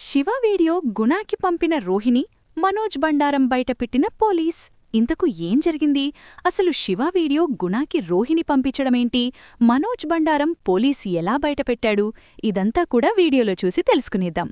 Shiva video గుణాకి పంపిన రోహిణి మనోజ్ బండారం బయటపెట్టిన police. ఇంతకు ఏం జరిగింది? అసలు శివ వీడియో గుణాకి రోహిణి పంపించడమేంటి? మనోజ్ బండారం పోలీస్ ఎలా బయటపెట్టాడు? ఇదంతా కూడా వీడియోలో చూసి తెలుసుకునేద్దాం.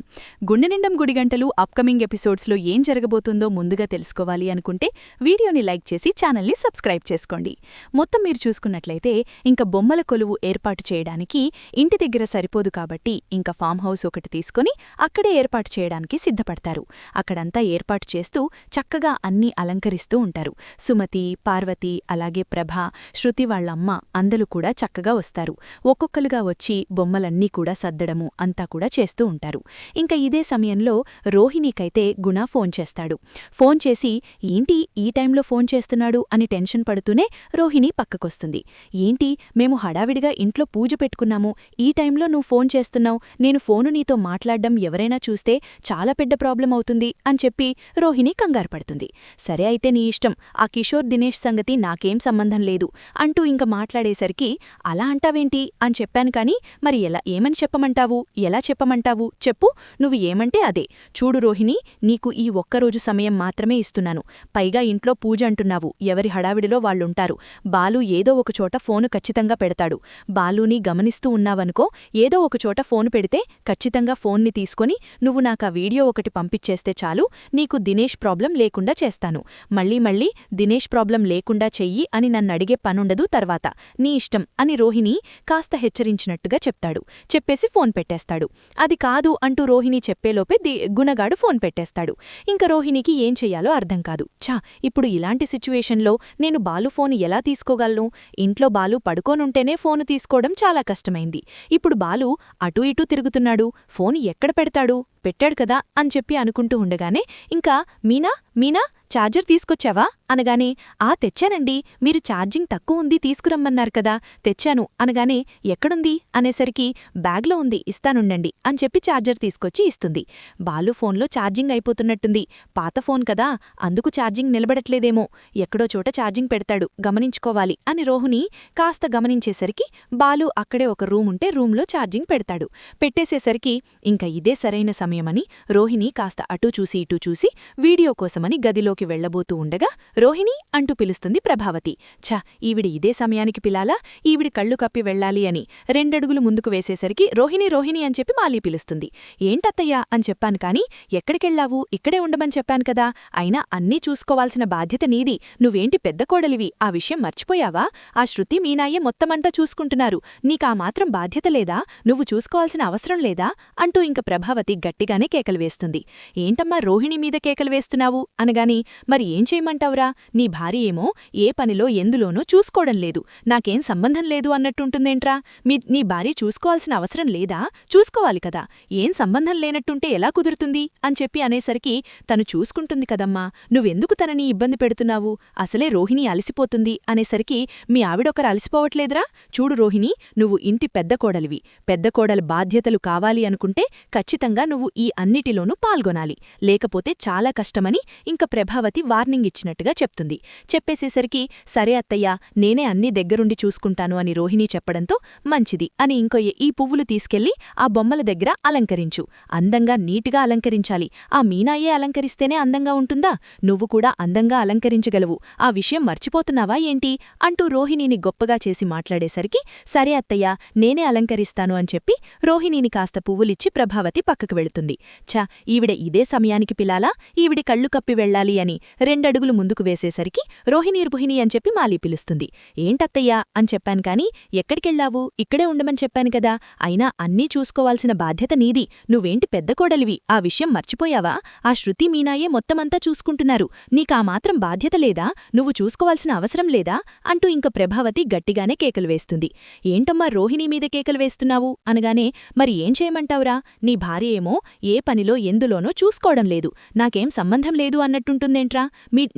గుండెనిండం గుడిగంటలు అప్కమింగ్ ఎపిసోడ్స్లో ఏం జరగబోతుందో ముందుగా తెలుసుకోవాలి అనుకుంటే వీడియోని లైక్ చేసి ఛానల్ని సబ్స్క్రైబ్ చేసుకోండి. మొత్తం మీరు చూసుకున్నట్లయితే ఇంక బొమ్మల కొలువు ఏర్పాటు చేయడానికి ఇంటి దగ్గర సరిపోదు కాబట్టి ఇంక ఫామ్ హౌస్ ఒకటి తీసుకుని అక్కడే ఏర్పాటు చేయడానికి సిద్ధపడతారు. అక్కడంతా ఏర్పాటు చేస్తూ చక్కగా అన్నీ అలంకరిస్తూ ఉంటారు. సుమతి, పార్వతి, అలాగే ప్రభ, శృతి వాళ్లమ్మ అందరూ కూడా చక్కగా వస్తారు. ఒక్కొక్కలుగా వచ్చి బొమ్మలన్నీ కూడా సద్దడము అంతా కూడా చేస్తూ ఉంటారు. ఇంకా ఇదే సమయంలో రోహిణీకైతే గుణ ఫోన్ చేస్తాడు. ఫోన్ చేసి ఏంటి ఈ టైంలో ఫోన్ చేస్తున్నాడు అని టెన్షన్ పడుతూనే రోహిణి పక్కకొస్తుంది. ఏంటి మేము హడావిడిగా ఇంట్లో పూజ పెట్టుకున్నాము, ఈ టైంలో నువ్వు ఫోన్ చేస్తున్నావు, నేను ఫోను నీతో మాట్లాడ్డం ఎవరైనా చూస్తే చాలా పెద్ద ప్రాబ్లం అవుతుంది అని చెప్పి రోహిణి కంగారు పడుతుంది. సరే అయితే నీ ఇష్టం, ఆ కిషోర్ దినేష్ సంగతి నాకేం సంబంధం లేదు అంటూ ఇంక మాట్లాడేసరికి అలా అంటావేంటి అని చెప్పాను కాని మరి ఏమని చెప్పమంటావు, ఎలా చెప్పమంటావు చెప్పు, నువ్వు ఏమంటే అదే. చూడు రోహిణి, నీకు ఈ ఒక్కరోజు సమయం మాత్రమే ఇస్తున్నాను. పైగా ఇంట్లో పూజ అంటున్నావు, ఎవరి హడావిడిలో వాళ్ళుంటారు. బాలు ఏదో ఒకచోట ఫోను ఖచ్చితంగా పెడతాడు. బాలుని గమనిస్తూ ఉన్నావనుకో, ఏదో ఒకచోట ఫోను పెడితే ఖచ్చితంగా ఫోన్ని తీసుకొని నువ్వు నాకా వీడియో ఒకటి పంపించేస్తే చాలు, నీకు దినేష్ ప్రాబ్లం లేకుండా చేస్తాను. మళ్ళీ దినేష్ ప్రాబ్లం లేకుండా చెయ్యి అని నన్నడిగే పనుండదు తర్వాత, నీ ఇష్టం అని రోహిణి కాస్త హెచ్చరించినట్టుగా చెప్తాడు. చెప్పేసి ఫోన్ పెట్టేస్తాడు. అది కాదు అంటూ రోహిణి చెప్పేలోపే గుణగాడు ఫోన్ పెట్టేస్తాడు. ఇంక రోహిణికి ఏం చెయ్యాలో అర్థం కాదు. ఇప్పుడు ఇలాంటి సిచ్యువేషన్లో నేను బాలు ఫోను ఎలా తీసుకోగలను? ఇంట్లో బాలు పడుకోనుంటేనే ఫోను తీసుకోవడం చాలా కష్టమైంది. ఇప్పుడు బాలు అటూ ఇటూ తిరుగుతున్నాడు, ఫోను ఎక్కడ పెడతాడు? పెట్టాడు కదా అని చెప్పి అనుకుంటూ ఉండగానే ఇంకా మీనా ఛార్జర్ తీసుకొచ్చావా అనగానే తెచ్చానండి, మీరు ఛార్జింగ్ తక్కువ ఉంది తీసుకురమ్మన్నారు కదా, తెచ్చాను అనగానే ఎక్కడుంది అనేసరికి బ్యాగ్లో ఉంది, ఇస్తానుండండి అని చెప్పి ఛార్జర్ తీసుకొచ్చి ఇస్తుంది. బాలు ఫోన్లో ఛార్జింగ్ అయిపోతున్నట్టుంది, పాత ఫోన్ కదా అందుకు ఛార్జింగ్ నిలబడట్లేదేమో, ఎక్కడో చోట ఛార్జింగ్ పెడతాడు, గమనించుకోవాలి అని రోహిణి కాస్త గమనించేసరికి బాలు అక్కడే ఒక రూముంటే రూంలో ఛార్జింగ్ పెడతాడు. పెట్టేసేసరికి ఇంక ఇదే సరైన సమయమని రోహిణి కాస్త అటూ చూసి ఇటూ చూసి వీడియో కోసమని గదిలోకి వెళ్లబోతూ ఉండగా రోహిణి అంటూ పిలుస్తుంది ప్రభావతి. ఈవిడి ఇదే సమయానికి పిలాలా, ఈవిడి కళ్ళు కప్పి వెళ్లాలి అని 2 అడుగులు ముందుకు వేసేసరికి రోహిణి అని చెప్పి మాలీ పిలుస్తుంది. ఏంటత్తయ్యా అని చెప్పాను కాని ఎక్కడికెళ్లావు, ఇక్కడే ఉండమని చెప్పాను కదా, అయినా అన్నీ చూసుకోవాల్సిన బాధ్యత నీది, నువ్వేంటి పెద్ద కోడలివి, ఆ విషయం మర్చిపోయావా? ఆ శృతి మీనాయే మొత్తమంతా చూసుకుంటున్నారు, నీకా మాత్రం బాధ్యత లేదా, నువ్వు చూసుకోవాల్సిన అవసరం లేదా అంటూ ఇంక ప్రభావతి గట్టిగానే కేకలు వేస్తుంది. ఏంటమ్మా రోహిణి మీద కేకలు వేస్తున్నావు అనగాని మరి ఏం చేయమంటావురా, నీ భార్య ఏమో ఏ పనిలో ఎందులోనూ చూసుకోవడం లేదు, నాకేం సంబంధం లేదు అన్నట్టుంటుందేంట్రా, నీ భార్య చూసుకోవాల్సిన అవసరం లేదా, చూసుకోవాలి కదా, ఏం సంబంధం లేనట్టుంటే ఎలా కుదురుతుంది అని చెప్పి అనేసరికి తను చూసుకుంటుంది కదమ్మా, నువ్వెందుకు తనని ఇబ్బంది పెడుతున్నావు, అసలే రోహిణి అలసిపోతుంది అనేసరికి మీ ఆవిడొకరు అలసిపోవట్లేదురా, చూడు రోహిణి, నువ్వు ఇంటి పెద్ద కోడలివి, పెద్ద కోడలి బాధ్యతలు కావాలి అనుకుంటే ఖచ్చితంగా నువ్వు ఈ అన్నిటిలోనూ పాల్గొనాలి, లేకపోతే చాలా కష్టమని ఇంక ప్రభావతి వార్నింగ్ ఇచ్చినట్టుగా చెప్తుంది. చెప్పేసేసరికి సరే అత్తయ్యా, నేనే అన్నీ దగ్గరుండి చూసుకుంటాను అని రోహిణి చెప్పడంతో మంచిది అని ఇంకో ఈ పువ్వులు తీసుకెళ్లి ఆ బొమ్మల దగ్గర అలంకరించు, అందంగా నీటిగా అలంకరించాలి, ఆ మీనాయే అలంకరిస్తేనే అందంగా ఉంటుందా, నువ్వు కూడా అందంగా అలంకరించగలవు, ఆ విషయం మర్చిపోతున్నావా ఏంటి అంటూ రోహిణిని గొప్పగా చేసి మాట్లాడేసరికి సరే అత్తయ్యా, నేనే అలంకరిస్తాను అని చెప్పి రోహిణిని కాస్త పువ్వులిచ్చి ప్రభావతి పక్కకు వెళుతుంది. ఈవిడ ఇదే సమయానికి పిలాలా, ఈవిడి కళ్ళు కప్పి వెళ్లాలి అని 2 అడుగులు ముందుకు వేసేసరికి రోహిణి అని చెప్పి మాలీ పిలుస్తుంది. ఏంటత్తయ్యా అని చెప్పాను కాని ఎక్కడికెళ్లావు, ఇక్కడే ఉండమని చెప్పాను కదా, అయినా అన్నీ చూసుకోవాల్సిన బాధ్యత నీది, నువ్వేంటి పెద్ద కోడలివి, ఆ విషయం మర్చిపోయావా, ఆ శృతి మీనాయే మొత్తమంతా చూసుకుంటున్నారు, నీకా మాత్రం బాధ్యత లేదా, నువ్వు చూసుకోవాల్సిన అవసరం లేదా అంటూ ఇంక ప్రభావతి గట్టిగానే కేకలు వేస్తుంది. ఏంటమ్మా రోహిణి మీద కేకలు వేస్తున్నావు అనగానే మరి ఏం చేయమంటావురా, నీ భార్య ఏమో ఏ పనిలో ఎందులోనో చూసుకోవడం లేదు, నాకేం సంబంధం లేదు అన్నట్టుంటుంది అన్నట్టుంటుందేంట్రా?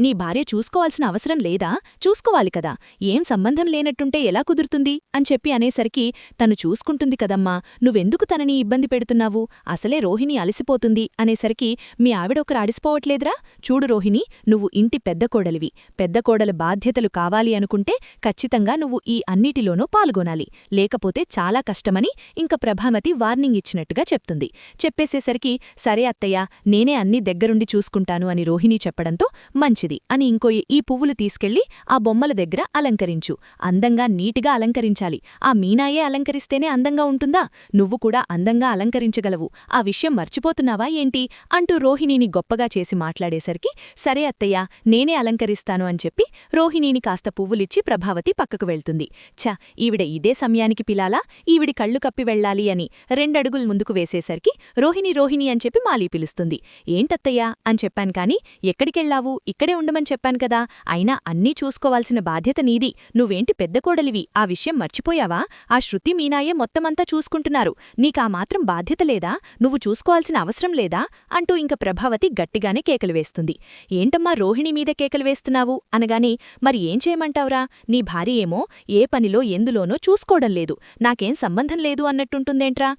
నీ భార్య చూసుకోవాల్సిన అవసరం లేదా? చూసుకోవాలి కదా, ఏం సంబంధం లేనట్టుంటే ఎలా కుదురుతుంది అని చెప్పి అనేసరికి, తను చూసుకుంటుంది కదమ్మా, నువ్వెందుకు తనని ఇబ్బంది పెడుతున్నావు? అసలే రోహిణి అలసిపోతుంది అనేసరికి, మీ ఆవిడొకరు అడిసిపోవట్లేదురా? చూడు రోహిణి, నువ్వు ఇంటి పెద్ద కోడలివి. పెద్ద కోడల బాధ్యతలు కావాలి అనుకుంటే ఖచ్చితంగా నువ్వు ఈ అన్నిటిలోనూ పాల్గొనాలి, లేకపోతే చాలా కష్టమని ఇంక ప్రభావతి వార్నింగ్ ఇచ్చినట్టుగా చెప్తుంది. చెప్పేసేసరికి, సరే అత్తయ్య, నేనే అన్నీ దగ్గరుండి చూసుకుంటాను అని రోహిణి చెప్పడంతో, మంచిది అని ఇంకో ఈ పువ్వులు తీసుకెళ్లి ఆ బొమ్మల దగ్గర అలంకరించు. అందంగా నీటిగా అలంకరించాలి. ఆ మీనాయే అలంకరిస్తేనే అందంగా ఉంటుందా? నువ్వు కూడా అందంగా అలంకరించగలవు. ఆ విషయం మర్చిపోతున్నావా ఏంటి అంటూ రోహిణిని గొప్పగా చేసి మాట్లాడేసరికి, సరే అత్తయ్య, నేనే అలంకరిస్తాను అని చెప్పి రోహిణిని కాస్త పువ్వులిచ్చి ప్రభావతి పక్కకు వెళ్తుంది. ఛ, ఈవిడ ఇదే సమయానికి పిలాలా? ఈవిడి కళ్ళు కప్పి వెళ్లాలి అని 2 అడుగులు ముందుకు వేసేసరికి, రోహిణి రోహిణి అని చెప్పి మాలీ పిలుస్తుంది. ఏంటత్తయ్యా అని చెప్పాను కాని, ఎక్కడికెళ్లావు? ఇక్కడే ఉండమని చెప్పాను కదా. అయినా అన్నీ చూసుకోవాల్సిన బాధ్యత నీది. నువ్వేంటి పెద్ద కోడలివి, ఆ విషయం మర్చిపోయావా? ఆ శృతి మీనాయే మొత్తమంతా చూసుకుంటున్నారు. నీకా మాత్రం బాధ్యత లేదా? నువ్వు చూసుకోవాల్సిన అవసరం లేదా అంటూ ఇంక ప్రభావతి గట్టిగానే కేకలు వేస్తుంది. ఏంటమ్మా రోహిణి మీద కేకలు వేస్తున్నావు అనగానే, మరి ఏం చేయమంటావురా? నీ భార్య ఏమో ఏ పనిలో ఎందులోనో చూసుకోవడం లేదు, నాకేం సంబంధం లేదు అన్నట్టుంటుందేంట్రా?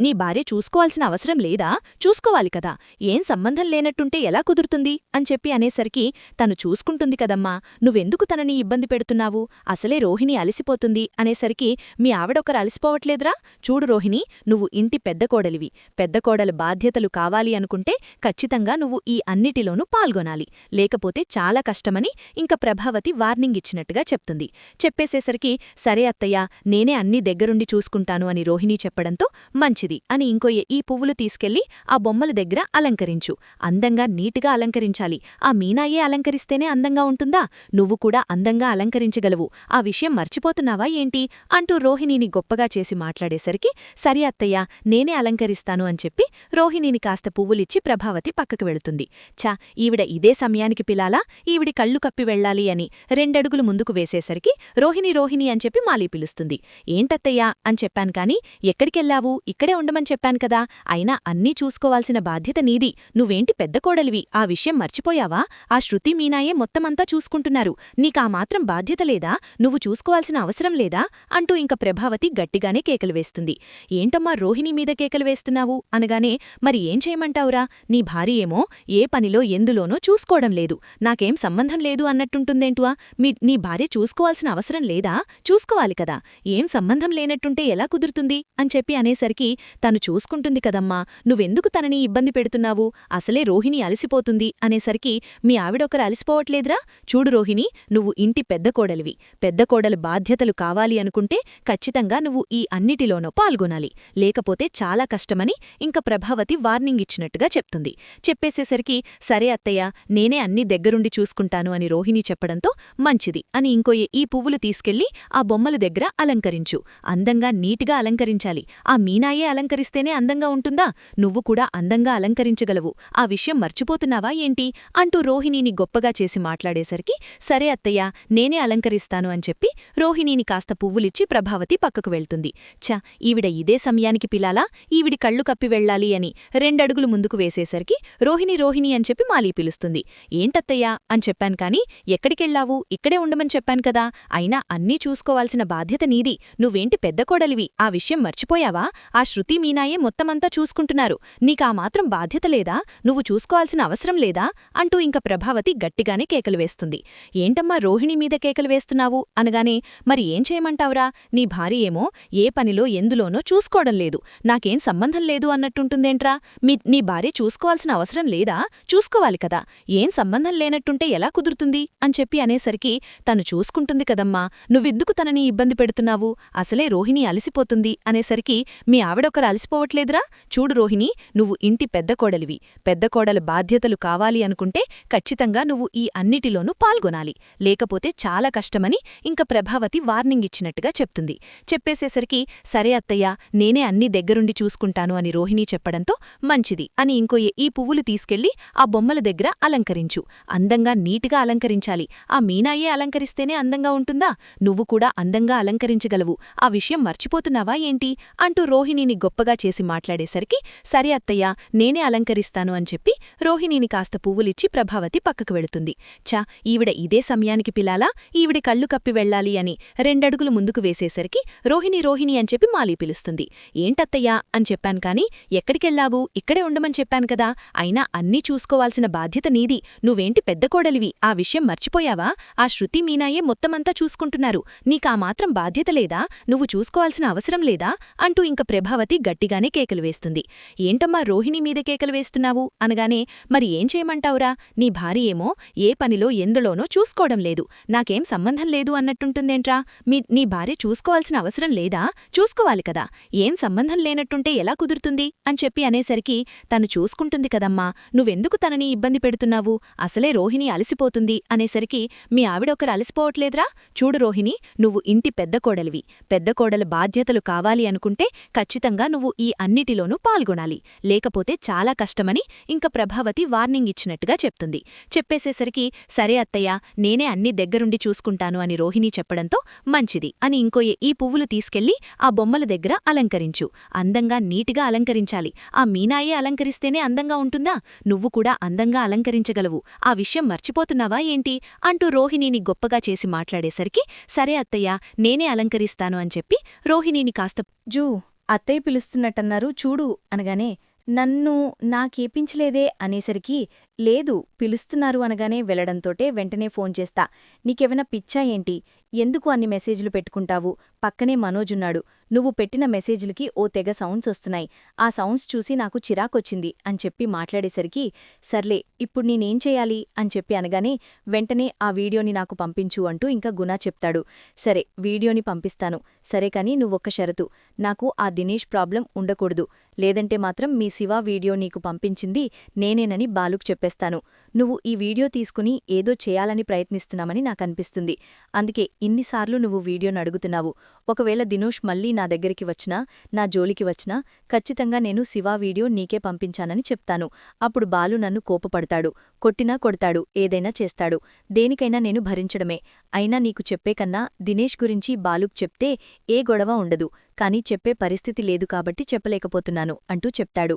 నీ భార్య చూసుకోవాల్సిన అవసరం లేదా? చూసుకోవాలి కదా, ఏం సంబంధం లేనట్టుంటే ఎలా కుదురుతుంది అని చెప్పి అనేసరికి, తను చూసుకుంటుంది కదమ్మా, నువ్వెందుకు తనని ఇబ్బంది పెడుతున్నావు? అసలే రోహిణి అలసిపోతుంది అనేసరికి, మీ ఆవిడొకరు అలసిపోవట్లేదురా? చూడు రోహిణి, నువ్వు ఇంటి పెద్ద కోడలివి. పెద్ద కోడల బాధ్యతలు కావాలి అనుకుంటే ఖచ్చితంగా నువ్వు ఈ అన్నిటిలోనూ పాల్గొనాలి, లేకపోతే చాలా కష్టమని ఇంక ప్రభావతి వార్నింగ్ ఇచ్చినట్టుగా చెప్తుంది. చెప్పేసేసరికి, సరే అత్తయ్య, నేనే అన్నీ దగ్గరుండి చూసుకుంటాను అని రోహిణి చెప్పడంతో, మంచిది అని ఇంకో ఈ పువ్వులు తీసుకెళ్లి ఆ బొమ్మల దగ్గర అలంకరించు. అందంగా నీటిగా అలంకరించాలి. ఆ మీనాయే అలంకరిస్తేనే అందంగా ఉంటుందా? నువ్వు కూడా అందంగా అలంకరించగలవు. ఆ విషయం మర్చిపోతున్నావా ఏంటి అంటూ రోహిణిని గొప్పగా చేసి మాట్లాడేసరికి, సరే అత్తయ్య, నేనే అలంకరిస్తాను అని చెప్పి రోహిణిని కాస్త పువ్వులిచ్చి ప్రభావతి పక్కకు వెళుతుంది. ఛ, ఈవిడ ఇదే సమయానికి పిలాలా? ఈవిడి కళ్ళు కప్పి వెళ్లాలి అని 2 అడుగులు ముందుకు వేసేసరికి, రోహిణి రోహిణి అని చెప్పి మాలీ పిలుస్తుంది. ఏంటత్తయ్యా అని చెప్పాను కాని, ఎక్కడికెళ్లావు? ఇక్కడే ఉండమని చెప్పాను కదా. అయినా అన్నీ చూసుకోవాల్సిన బాధ్యత నీది. నువ్వేంటి పెద్ద కోడలివి, ఆ విషయం మర్చిపోయావా? ఆ శృతి మీనాయే మొత్తమంతా చూసుకుంటున్నారు. నీకా మాత్రం బాధ్యత లేదా? నువ్వు చూసుకోవాల్సిన అవసరం లేదా అంటూ ఇంక ప్రభావతి గట్టిగానే కేకలు వేస్తుంది. ఏంటమ్మా రోహిణి మీద కేకలు వేస్తున్నావు అనగానే, మరి ఏం చేయమంటావురా? నీ భార్య ఏమో ఏ పనిలో ఎందులోనో చూసుకోవడం లేదు, నాకేం సంబంధం లేదు అన్నట్టుంటుందేంటువా? నీ భార్య చూసుకోవాల్సిన అవసరం లేదా? చూసుకోవాలి కదా, ఏం సంబంధం లేనట్టుంటే ఎలా కుదురుతుంది అని చెప్పి అనేసరికి, తను చూసుకుంటుంది కదమ్మా, నువ్వెందుకు తనని ఇబ్బంది పెడుతున్నావు? అసలే రోహిణి అలసిపోతుంది అనేసరికి, మీ ఆవిడొకరు అలసిపోవట్లేదురా? చూడు రోహిణి, నువ్వు ఇంటి పెద్ద కోడలివి. పెద్ద కోడల బాధ్యతలు కావాలి అనుకుంటే ఖచ్చితంగా నువ్వు ఈ అన్నిటిలోనూ పాల్గొనాలి, లేకపోతే చాలా కష్టమని ఇంక ప్రభావతి వార్నింగ్ ఇచ్చినట్టుగా చెప్తుంది. చెప్పేసేసరికి, సరే అత్తయ్య, నేనే అన్నీ దగ్గరుండి చూసుకుంటాను అని రోహిణి చెప్పడంతో, మంచిది అని ఇంకో ఈ పువ్వులు తీసుకెళ్లి ఆ బొమ్మల దగ్గర అలంకరించు. అందంగా నీటిగా అలంకరించాలి. ఆ మీనాయే అలంకరిస్తేనే అందంగా ఉంటుందా? నువ్వు కూడా అందంగా అలంకరించగలవు. ఆ విషయం మర్చిపోతున్నావా ఏంటి అంటూ రోహిణిని గొప్పగా చేసి మాట్లాడేసరికి, సరే అత్తయ్య, నేనే అలంకరిస్తాను అని చెప్పి రోహిణిని కాస్త పువ్వులిచ్చి ప్రభావతి పక్కకు వెళ్తుంది. ఛ, ఈవిడ ఇదే సమయానికి పిలాలా? ఈవిడి కళ్ళు కప్పి వెళ్లాలి అని 2 అడుగులు ముందుకు వేసేసరికి, రోహిణి రోహిణి అని చెప్పి మాలీ పిలుస్తుంది. ఏంటత్తయ్యా అని చెప్పాను కాని, ఎక్కడికెళ్లావు? ఇక్కడే ఉండమని చెప్పాను కదా. అయినా అన్నీ చూసుకోవాల్సిన బాధ్యత నీది. నువ్వేంటి పెద్ద కోడలివి, ఆ విషయం మర్చిపోయావా? ఆ శృతి మీనాయే మొత్తమంతా చూసుకుంటున్నారు. నీకా మాత్రం బాధ్యత లేదా? నువ్వు చూసుకోవాల్సిన అవసరం లేదా అంటూ ఇంక ప్రభావతి గట్టిగానే కేకలు వేస్తుంది. ఏంటమ్మా రోహిణి మీద కేకలు వేస్తున్నావు అనగానే, మరి ఏం చేయమంటావురా? నీ భార్య ఏమో ఏ పనిలో ఎందులోనో చూసుకోవడం లేదు, నాకేం సంబంధం లేదు అన్నట్టుంటుందేంట్రా? నీ భార్య చూసుకోవాల్సిన అవసరం లేదా? చూసుకోవాలి కదా, ఏం సంబంధం లేనట్టుంటే ఎలా కుదురుతుంది అని చెప్పి అనేసరికి, తను చూసుకుంటుంది కదమ్మా, నువ్వెందుకు తనని ఇబ్బంది పెడుతున్నావు? అసలే రోహిణి అలసిపోతుంది అనేసరికి, మీ ఆవిడొకరు అలసిపోవట్లేదురా? చూడు రోహిణి, నువ్వు ఇంటి పెద్ద కోడలివి. పెద్ద కోడల బాధ్యతలు కావాలి అనుకుంటే ఖచ్చితంగా నువ్వు ఈ అన్నిటిలోనూ పాల్గొనాలి, లేకపోతే చాలా కష్టమని ఇంక ప్రభావతి వార్నింగ్ ఇచ్చినట్టుగా చెప్తుంది. చెప్పేసేసరికి, సరే అత్తయ్య, నేనే అన్నీ దగ్గరుండి చూసుకుంటాను అని రోహిణి చెప్పడంతో, మంచిది అని ఇంకో ఈ పువ్వులు తీసుకెళ్లి ఆ బొమ్మల దగ్గర అలంకరించు. అందంగా నీటిగా అలంకరించాలి. ఆ మీనాయే అలంకరిస్తేనే అందంగా ఉంటుందా? నువ్వు కూడా అందంగా అలంకరించగలవు. ఆ విషయం మర్చిపోతున్నావా ఏంటి అంటూ రోహిణిని గొప్పగా చేసి మాట్లాడేసరికి, సరే అత్తయ్య, నేనే అలంకరిస్తాను అని చెప్పి రోహిణిని కాస్త పువ్వులిచ్చి నుంచి ప్రభావతి పక్కకు వెళుతుంది. ఛా, ఈవిడ ఇదే సమయానికి పిలాలా, ఈవిడ కళ్ళు కప్పి వెళ్ళాలి అని 2 అడుగులు ముందుకు వేసేసరికి రోహిణి రోహిణి అని చెప్పి మాలి పిలుస్తుంది. ఏంటత్తయ్యా అని చెప్పాను కాని, ఎక్కడికెళ్ళావు, ఇక్కడే ఉండమని చెప్పాను కదా, అయినా అన్నీ చూసుకోవాల్సిన బాధ్యత నీది, నువ్వేంటి పెద్ద కోడలివి, ఆ విషయం మర్చిపోయావా, ఆ శృతి మీనాయే మొత్తమంతా చూసుకుంటున్నారు, నీకా మాత్రం బాధ్యత లేదా, నువ్వు చూసుకోవాల్సిన అవసరం లేదా అంటూ ఇంక ప్రభావతి గట్టిగానే కేకలు వేస్తుంది. ఏంటమ్మా రోహిణి మీద కేకలు వేస్తున్నావు అనగానే, మరి ఏం చేయమంటావురా, నీ భార్య ఏమో ఏ పనిలో ఎందులోనో చూసుకోవడం లేదు, నాకేం సంబంధం లేదు అన్నట్టుంటుందేంట్రా, నీ భార్య చూసుకోవాల్సిన అవసరం లేదా, చూసుకోవాలి కదా, ఏం సంబంధం లేనట్టుంటే ఎలా కుదురుతుంది అని చెప్పి అనేసరికి, తను చూసుకుంటుంది కదమ్మా, నువ్వెందుకు తనని ఇబ్బంది పెడుతున్నావు, అసలే రోహిణి అలసిపోతుంది అనేసరికి, మీ ఆవిడొకరు అలసిపోవట్లేదురా, చూడు రోహిణి, నువ్వు ఇంటి పెద్ద కోడలివి, పెద్ద కోడల బాధ్యతలు కావాలి అనుకుంటే ఖచ్చితంగా నువ్వు ఈ అన్నిటిలోనూ పాల్గొనాలి, లేకపోతే చాలా కష్టమని ఇంక ప్రభావతి వార్నింగ్ ఇచ్చినట్టుగా చెప్తుంది. చెప్పేసేసరికి, సరే అత్తయ్య, నేనే అన్ని దగ్గరుండి చూసుకుంటాను అని రోహిణి చెప్పడంతో, మంచిది అని ఇంకో ఈ పువ్వులు తీసుకెళ్లి ఆ బొమ్మల దగ్గర అలంకరించు, అందంగా నీటిగా అలంకరించాలి, ఆ మీనాయే అలంకరిస్తేనే అందంగా ఉంటుందా, నువ్వు కూడా అందంగా అలంకరించగలవు, ఆ విషయం మర్చిపోతున్నావా ఏంటి అంటూ రోహిణిని గొప్పగా చేసి మాట్లాడేసరికి, సరే అత్తయ్య, నేనే అలంకరిస్తాను అని చెప్పి రోహిణిని కాస్త జూ అత్తయ్య పిలుస్తున్నట్టన్నారు చూడు అనగానే, నన్ను నాకేపించలేదే అనేసరికి, లేదు పిలుస్తున్నారు అనగానే వెళ్లడంతోటే వెంటనే ఫోన్ చేస్తా, నీకేమైనా పిచ్చా ఏంటి, ఎందుకు అన్ని మెసేజ్లు పెట్టుకుంటావు, పక్కనే మనోజున్నాడు, నువ్వు పెట్టిన మెసేజ్లకి ఓ తెగ సౌండ్స్ వస్తున్నాయి, ఆ సౌండ్స్ చూసి నాకు చిరాకొచ్చింది అని చెప్పి మాట్లాడేసరికి, సర్లే ఇప్పుడు నేనేం చేయాలి అని చెప్పి అనగానే, వెంటనే ఆ వీడియోని నాకు పంపించు అంటూ ఇంకా గుణ చెప్తాడు. సరే వీడియోని పంపిస్తాను, సరే కాని నువ్వొక్క షరతు, నాకు ఆ దినేష్ ప్రాబ్లం ఉండకూడదు, లేదంటే మాత్రం మీ శివ వీడియో నీకు పంపించింది నేనేనని బాలుకు చెప్పేస్తాను, నువ్వు ఈ వీడియో తీసుకుని ఏదో చేయాలని ప్రయత్నిస్తున్నామని నాకనిపిస్తుంది, అందుకే ఇన్నిసార్లు నువ్వు వీడియోను అడుగుతున్నావు, ఒకవేళ దినేష్ మళ్ళీ నా దగ్గరికి వచ్చినా, నా జోలికి వచ్చినా ఖచ్చితంగా నేను శివ వీడియో నీకే పంపించానని చెప్తాను, అప్పుడు బాలు నన్ను కోపపడతాడు, కొట్టినా కొడతాడు, ఏదైనా చేస్తాడు, దేనికైనా నేను భరించడమే, అయినా నీకు చెప్పేకన్నా దినేష్ గురించి బాలుకు చెప్తే ఏ గొడవ ఉండదు, కానీ చెప్పే పరిస్థితి లేదు కాబట్టి చెప్పలేకపోతున్నాను అంటూ చెప్తాడు.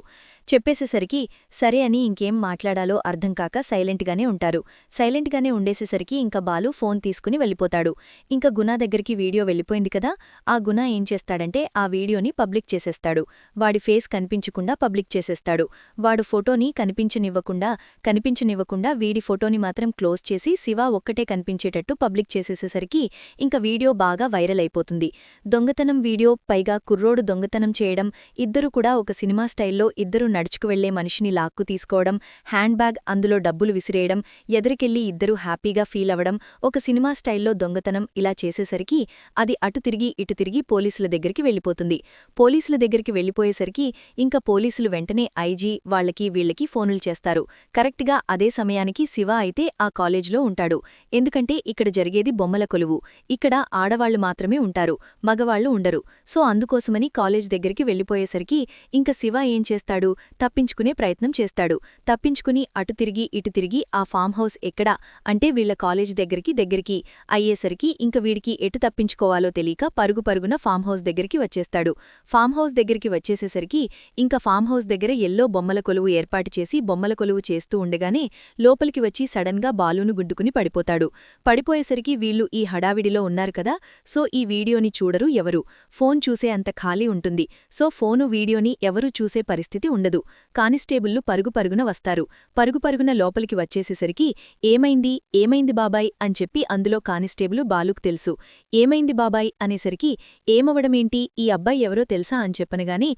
చెప్పేసేసరికి సరే అని ఇంకేం మాట్లాడాలో అర్థంకాక సైలెంట్గానే ఉంటారు. సైలెంట్గానే ఉండేసేసరికి ఇంక బాలు ఫోన్ తీసుకుని వెళ్ళిపోతాడు. ఇంక గుణ దగ్గరికి వీడియో వెళ్ళిపోయింది కదా, ఆ గుణ ఏం చేస్తాడంటే ఆ వీడియోని పబ్లిక్ చేసేస్తాడు, వాడి ఫేస్ కనిపించకుండా పబ్లిక్ చేసేస్తాడు, వాడు ఫోటోని కనిపించనివ్వకుండా వీడి ఫోటోని మాత్రం క్లోజ్ చేసి శివ ఒక్కటే కనిపించేటట్టు పబ్లిక్ చేసేసేసరికి ఇంక వీడియో బాగా వైరల్ అయిపోతుంది. దొంగతనం వీడియో, పైగా కుర్రోడు దొంగతనం చేయడం, ఇద్దరు కూడా ఒక సినిమా స్టైల్లో ఇద్దరు నడుచుకువెళ్లే మనిషిని లాక్కు తీసుకోవడం, హ్యాండ్ బ్యాగ్ అందులో డబ్బులు విసిరేయడం, ఎదరికెళ్లి ఇద్దరూ హ్యాపీగా ఫీల్ అవడం, ఒక సినిమా స్టైల్లో దొంగతనం ఇలా చేసేసరికి అది అటు తిరిగి ఇటు తిరిగి పోలీసుల దగ్గరికి వెళ్ళిపోతుంది. పోలీసుల దగ్గరికి వెళ్ళిపోయేసరికి ఇంక పోలీసులు వెంటనే ఐజీ వాళ్లకి వీళ్లకి ఫోనులు చేస్తారు. కరెక్ట్గా అదే సమయానికి శివ అయితే ఆ కాలేజ్లో ఉంటాడు. ఎందుకంటే ఇక్కడ జరిగేది బొమ్మల కొలువు, ఇక్కడ ఆడవాళ్లు మాత్రమే ఉంటారు, మగవాళ్లు ఉండరు. సో అందుకోసమని కాలేజ్ దగ్గరికి వెళ్ళిపోయేసరికి ఇంక శివ ఏం చేస్తాడు, తప్పించుకునే ప్రయత్నం చేస్తాడు. తప్పించుకుని అటు తిరిగి ఇటు తిరిగి ఆ ఫామ్ హౌస్ ఎక్కడా అంటే వీళ్ల కాలేజ్ దగ్గరికి అయ్యేసరికి ఇంక వీడికి ఎటు తప్పించుకోవాలో తెలియక పరుగున ఫామ్ హౌస్ దగ్గరికి వచ్చేస్తాడు. ఫామ్ హౌస్ దగ్గరికి వచ్చేసేసరికి ఇంక ఫామ్ హౌస్ దగ్గర ఎల్లో బొమ్మల కొలువు ఏర్పాటు చేసి బొమ్మల కొలువు చేస్తూ ఉండగానే లోపలికి వచ్చి సడన్గా బాలును గుడ్డుకుని పడిపోతాడు. పడిపోయేసరికి వీళ్లు ఈ హడావిడిలో ఉన్నారు కదా, సో ఈ వీడియోని చూడరు ఎవరు, ఫోన్ చూసే అంత ఖాళీ ఉంటుంది. సో ఫోను వీడియోని ఎవరూ చూసే పరిస్థితి ఉండదు. కానిస్టేబుళ్లు పరుగున వస్తారు. పరుగున లోపలికి వచ్చేసేసరికి ఏమైంది బాబాయ్ అని చెప్పి అందులో కానిస్టేబులు బాలుకు తెలుసు. ఏమైంది బాబాయ్ అనేసరికి, ఏమవడమేంటి, ఈ అబ్బాయి ఎవరో తెలుసా అని చెప్పనగానే,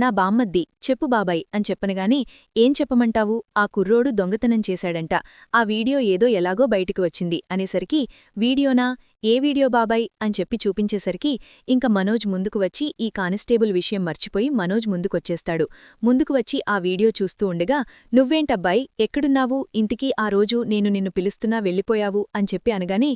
నా బామ్మద్ది, చెప్పు బాబాయ్ అని చెప్పనగానే, ఏం చెప్పమంటావు, ఆ కుర్రోడు దొంగతనం చేశాడంట, ఆ వీడియో ఏదో ఎలాగో బయటికి వచ్చింది అనేసరికి, వీడియోనా, ఏ వీడియో బాబాయ్ అని చెప్పి చూపించేసరికి ఇంక మనోజ్ ముందుకు వచ్చి ఈ కానిస్టేబుల్ విషయం మర్చిపోయి మనోజ్ ముందుకొచ్చేస్తాడు. ముందుకు వచ్చి ఆ వీడియో చూస్తూ ఉండగా, నువ్వేంటబ్బాయ్ ఎక్కడున్నావు, ఇంతకీ ఆ రోజు నేను నిన్ను పిలుస్తున్నా వెళ్ళిపోయావు అని చెప్పి అనగానే,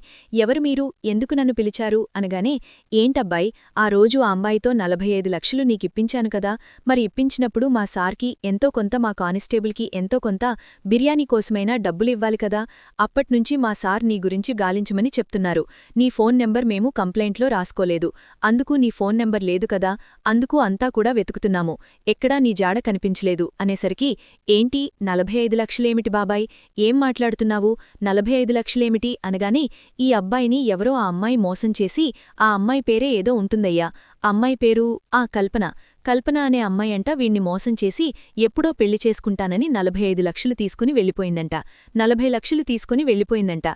ఎవరు మీరు, ఎందుకు నన్ను పిలిచారు అనగానే, ఏంటబ్బాయ్ ఆ రోజు ఆ అమ్మాయితో 45 లక్షలు నీకిప్పించాను కదా, మరి ఇప్పించినప్పుడు మా సార్కి ఎంతో కొంత, మా కానిస్టేబుల్కి ఎంతో కొంత బిర్యానీ కోసమైనా డబ్బులివ్వాలి కదా, అప్పట్నుంచి మా సార్ నీ గురించి గాలించమని చెప్తున్నారు, నీ ఫోన్ నెంబర్ మేము కంప్లైంట్లో రాసుకోలేదు, అందుకు నీ ఫోన్ నెంబర్ లేదు కదా, అందుకు అంతా కూడా వెతుకుతున్నాము, ఎక్కడా నీ జాడ కనిపించలేదు అనేసరికి, ఏంటి 45 లక్షలేమిటి బాబాయ్, ఏం మాట్లాడుతున్నావు, 45 లక్షలేమిటి అనగానే, ఈ అబ్బాయిని ఎవరో ఆ అమ్మాయి మోసం చేసి, ఆ అమ్మాయి పేరే ఏదో ఉంటుందయ్యా, అమ్మాయి పేరు కల్పన అనే అమ్మాయంట వీణ్ణి మోసం చేసి ఎప్పుడో పెళ్లి చేసుకుంటానని 45 లక్షలు తీసుకుని వెళ్ళిపోయిందంట. 40 లక్షలు తీసుకుని వెళ్ళిపోయిందంట.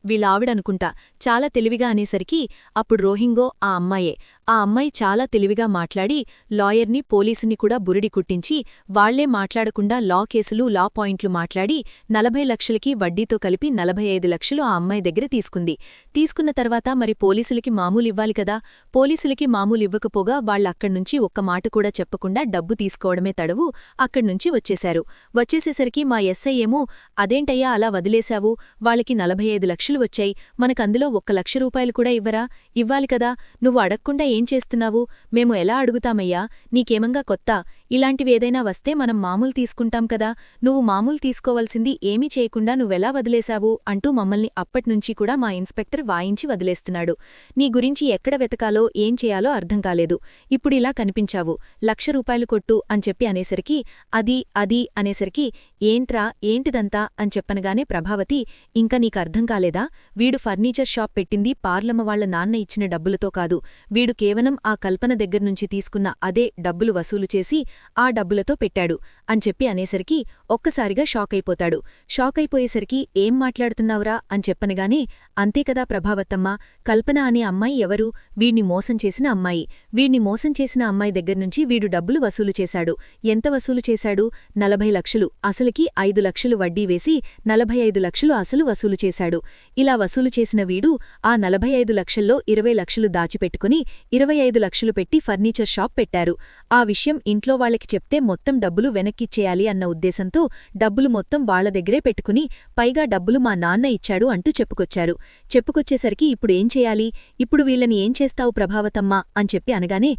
వీళ్ళావిడనుకుంటా చాలా తెలివిగా అనేసరికి అప్పుడు రోహింగో ఆ అమ్మాయి చాలా తెలివిగా మాట్లాడి లాయర్ని పోలీసుని కూడా బురిడి కుట్టించి వాళ్లే మాట్లాడకుండా లా కేసులు లా పాయింట్లు మాట్లాడి 40 లక్షలకి వడ్డీతో కలిపి 45 లక్షలు ఆ అమ్మాయి దగ్గర తీసుకుంది. తీసుకున్న తర్వాత మరి పోలీసులకి మామూలివ్వాలి కదా, పోలీసులకి మామూలివ్వకపోగా వాళ్ళక్కడ్నుంచి ఒక్క మాట కూడా చెప్పకుండా డబ్బు తీసుకోవడమే తడవు అక్కడ్నుంచి వచ్చేశారు. వచ్చేసేసరికి మా ఎస్ఐ ఏమో, అదేంటయ్యా అలా వదిలేశావు, వాళ్ళకి 45 లక్షలు వచ్చాయి, మనకందులో 1 లక్ష రూపాయలు కూడా ఇవ్వరా, ఇవ్వాలి కదా, నువ్వు అడగకుండా ఏం చేస్తున్నావు, మేము ఎలా అడుగుతామయ్యా, నీకేమంగా కొత్త, ఇలాంటివేదైనా వస్తే మనం మామూలు తీసుకుంటాం కదా, నువ్వు మామూలు తీసుకోవాల్సింది ఏమీ చేయకుండా నువ్వెలా వదిలేశావు అంటూ మమ్మల్ని అప్పట్నుంచి కూడా మా ఇన్స్పెక్టర్ వాయించి వదిలేస్తున్నాడు. నీ గురించి ఎక్కడ వెతకాలో ఏం చేయాలో అర్థం కాలేదు, ఇప్పుడిలా కనిపించావు, 1 లక్ష రూపాయలు కొట్టు అని చెప్పి అనేసరికి అది అనేసరికి, ఏంట్రా ఏంటిదంతా అని చెప్పనగానే ప్రభావతి, ఇంకా నీకర్థం కాలేదా, వీడు ఫర్నిచర్ షాప్ పెట్టింది పార్లమ్మ వాళ్ల నాన్న ఇచ్చిన డబ్బులతో కాదు, వీడు కేవలం ఆ కల్పన దగ్గర్నుంచి తీసుకున్న అదే డబ్బులు వసూలు చేసి ఆ డబ్బులతో పెట్టాడు అని చెప్పి అనేసరికి ఒక్కసారిగా షాకైపోతాడు. షాకైపోయేసరికి ఏం మాట్లాడుతున్నావురా అని చెప్పనగానే, అంతేకదా ప్రభావతమ్మ, కల్పన అనే అమ్మాయి ఎవరు, వీణ్ణి మోసం చేసిన అమ్మాయి, వీణ్ణి మోసం చేసిన అమ్మాయి దగ్గర్నుంచి వీడు డబ్బులు వసూలు చేశాడు. ఎంత వసూలు చేశాడు, 40 లక్షలు, అసలుకి 5 లక్షలు వడ్డీ వేసి 45 లక్షలు అసలు వసూలు చేశాడు. ఇలా వసూలు చేసిన వీడు ఆ 45 లక్షల్లో 20 లక్షలు దాచిపెట్టుకుని 25 లక్షలు పెట్టి ఫర్నిచర్ షాప్ పెట్టారు. ఆ విషయం ఇంట్లో వాళ్ళకి చెప్తే మొత్తం డబ్బులు వెనక్కిచ్చేయాలి అన్న ఉద్దేశంతో డబ్బులు మొత్తం వాళ్ల దగ్గరే పెట్టుకుని పైగా డబ్బులు మా నాన్న ఇచ్చాడు అంటూ చెప్పుకొచ్చారు. చెప్పుకొచ్చేసరికి ఇప్పుడు ఏం చేయాలి, ఇప్పుడు వీళ్ళని ఏం చేస్తావు ప్రభావతమ్మా అని చెప్పి అనగానే,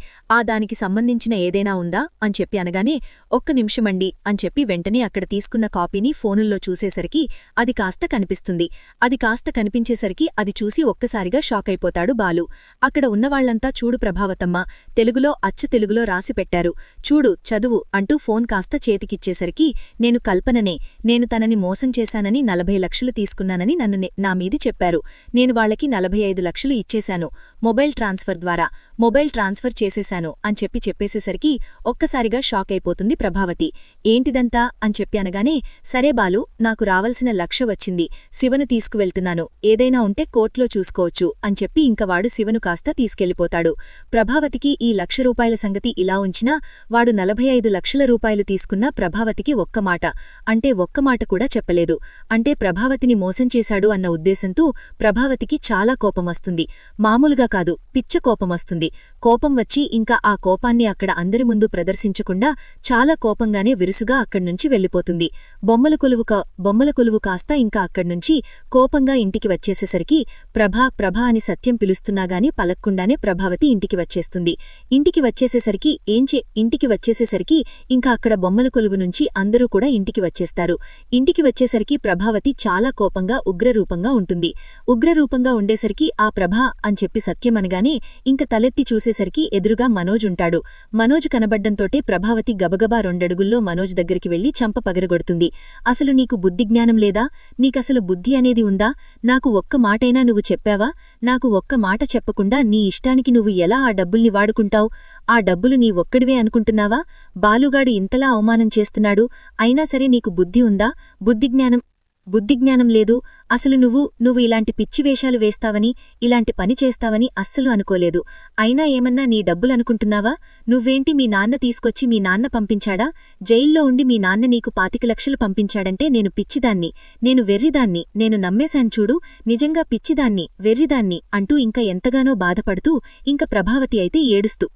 దానికి సంబంధించిన ఏదైనా ఉందా అని చెప్పి అనగానే, ఒక్క నిమిషమండి అని చెప్పి వెంటనే అక్కడ తీసుకున్న కాపీని ఫోనుల్లో చూసేసరికి అది కాస్త కనిపిస్తుంది. అది కాస్త కనిపించేసరికి అది చూసి ఒక్కసారిగా షాకైపోతాడు బాలు. అక్కడ ఉన్నవాళ్లంతా చూడు ప్రభావతమ్మ, తెలుగులో అచ్చు తెలుగులో రాసి పెట్టారు, చూడు చదువు అంటూ ఫోన్ కాస్త చేతికిచ్చేసరికి, నేను కల్పననే, నేను తనని మోసం చేశానని 40 లక్షలు తీసుకున్నానని నన్ను నా మీది చెప్పారు, నేను వాళ్లకి 45 లక్షలు ఇచ్చేశాను, మొబైల్ ట్రాన్స్ఫర్ చేసేశాను అని చెప్పేసేసరికి ఒక్కసారిగా షాకైపోతుంది ప్రభావతి. ఏంటిదంతా అని చెప్పి అనగానే, సరే బాలు, నాకు రావలసిన 1 లక్ష వచ్చింది, శివను తీసుకువెళ్తున్నాను, ఏదైనా ఉంటే కోర్టులో చూసుకోవచ్చు అని చెప్పి ఇంక వాడు శివను కాస్త తీసుకెళ్లిపోతాడు. ప్రభావతికి ఈ 1 లక్ష రూపాయల సంగతి ఇలా ఉంచినా వాడు 45 లక్షల రూపాయలు తీసుకున్నా ప్రభావతికి ఒక్క మాట కూడా చెప్పలేదు. అంటే ప్రభావతిని మోసం చేశాడు అన్న ఉద్దేశంతో ప్రభావతికి చాలా కోపమొస్తుంది. మామూలుగా కాదు, పిచ్చ కోపమొస్తుంది. కోపం వచ్చి ఇంకా ఆ కోపాన్ని అక్కడ అందరి ముందు ప్రదర్శించకుండా చాలా కోపంగానే విరుసుగా అక్కడ్నుంచి వెళ్ళిపోతుంది. బొమ్మల కొలువు కాస్త ఇంకా అక్కడ్నుంచి కోపంగా ఇంటికి వచ్చేసేసరికి ప్రభా అని సత్యం పిలుస్తున్నాగాని పలక్కుండానే ప్రభావతి ఇంటికి వచ్చేస్తుంది. ఇంటికి వచ్చేసేసరికి ఇంకా అక్కడ బొమ్మల కొలువు నుంచి అందరూ కూడా ఇంటికి వచ్చేస్తారు. ఇంటికి వచ్చేసరికి ప్రభావతి చాలా కోపంగా ఉగ్రరూపంగా ఉంటుంది. ఉగ్రరూపంగా ఉండేసరికి ఆ ప్రభా అని చెప్పి సత్యమనగానే ఇంక తలెత్తి చూసేసరికి ఎదురుగా మనోజ్ ఉంటాడు. మనోజ్ కనబడ్డంతోటే ప్రభావతి గబగబా 2 అడుగుల్లో మనోజ్ దగ్గరికి వెళ్లి చంప పగరగొడుతుంది. అసలు నీకు బుద్ధిజ్ఞానం లేదా, నీకసలు బుద్ధి అనేది ఉందా, నాకు ఒక్క మాటైనా నువ్వు చెప్పావా, నాకు ఒక్క మాట చెప్పకుండా నీ ఇష్టానికి నువ్వు ఎలా ఆ డబ్బుల్ని వాడుకుంటావు, ఆ డబ్బులు నీ ఒక్కడివే అనుకుంటున్నావా, బాలుగాడు ఇంతలా అవమానం చేస్తున్నాడు, అయినా సరే నీకు బుద్ధి ఉందా, బుద్ధిజ్ఞానం లేదు, అసలు నువ్వు ఇలాంటి పిచ్చి వేషాలు వేస్తావని, ఇలాంటి పని చేస్తావని అస్సలు అనుకోలేదు, అయినా ఏమన్నా నీ డబ్బులనుకుంటున్నావా, నువ్వేంటి మీ నాన్న తీసుకొచ్చి మీ నాన్న పంపించాడా, జైల్లో ఉండి మీ నాన్న నీకు 25 లక్షలు పంపించాడంటే నేను పిచ్చిదాన్ని, నేను వెర్రిదాన్ని, నేను నమ్మేశాను చూడు, నిజంగా పిచ్చిదాన్ని, వెర్రిదాన్ని అంటూ ఇంకా ఎంతగానో బాధపడుతూ ఇంక ప్రభావతి అయితే ఏడుస్తూ